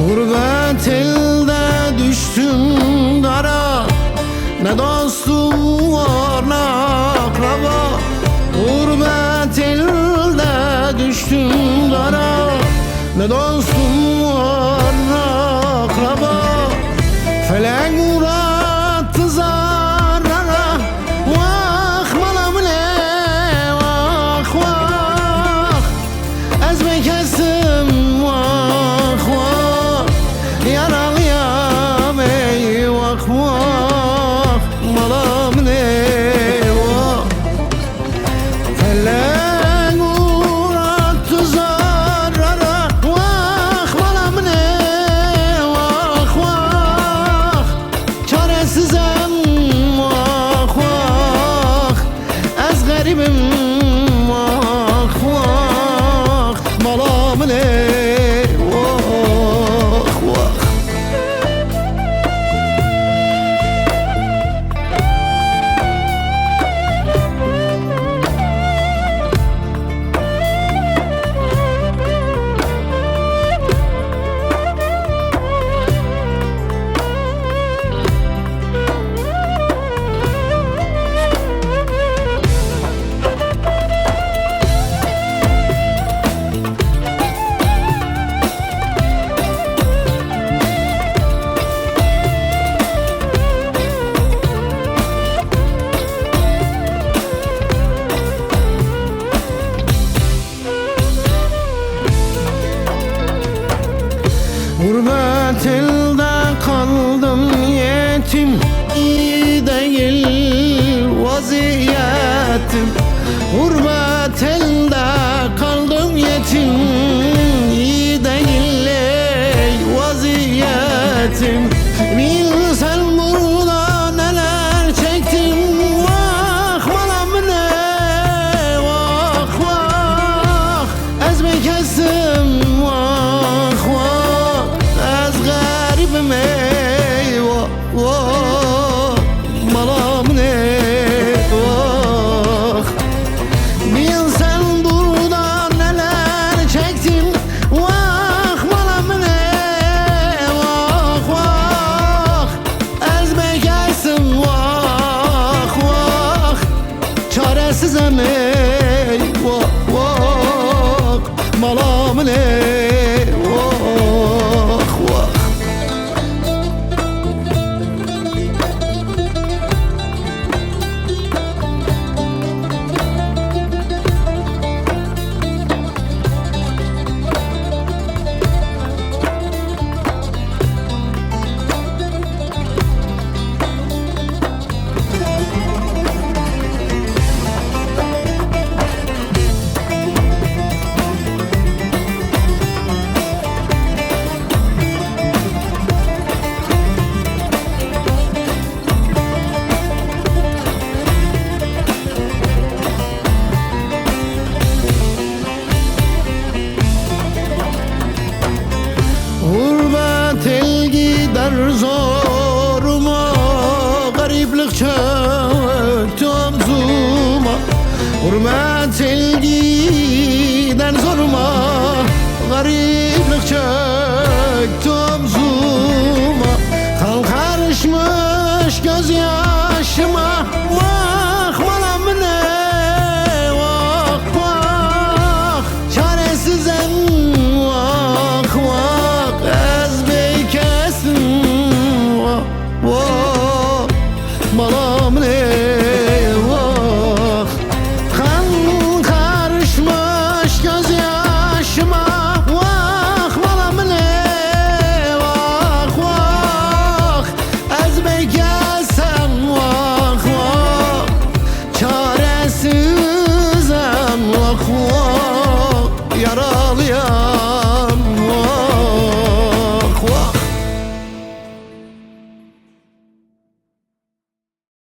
Gurbet elde düştüm dara, ne dostum var ne akraba. Gurbet elde düştüm dara, ne dostum var ne akraba. Felek uğrattı zarara, vah malam ne vah vah. Ezme kestim vah vah, yaralıyam ey vah vah. Malam ne vah. Felek uğrattı zarara, vah malam ne vah vah. Çaresizem vah vah, ez garibim vah vah. Malam ne vah vah. Gurbet elde kaldım yetim, iyi değil vaziyetim. Gurbet elde kaldım yetim, iyi değil vaziyetim. Bilsen burada neler çektim, vah malam ne vah vah. Ezme kestim vah vah, ez garibim ey vah vah. Malam ne vah. Bilsen burada neler çektim, vah malam ne vah vah. Ezme kestim vah vah, çaresizem ey vah vah. Malam ne vah vah. Gurbet el gider zoruma, gariplik çöktü omzuma. Gurbet el gider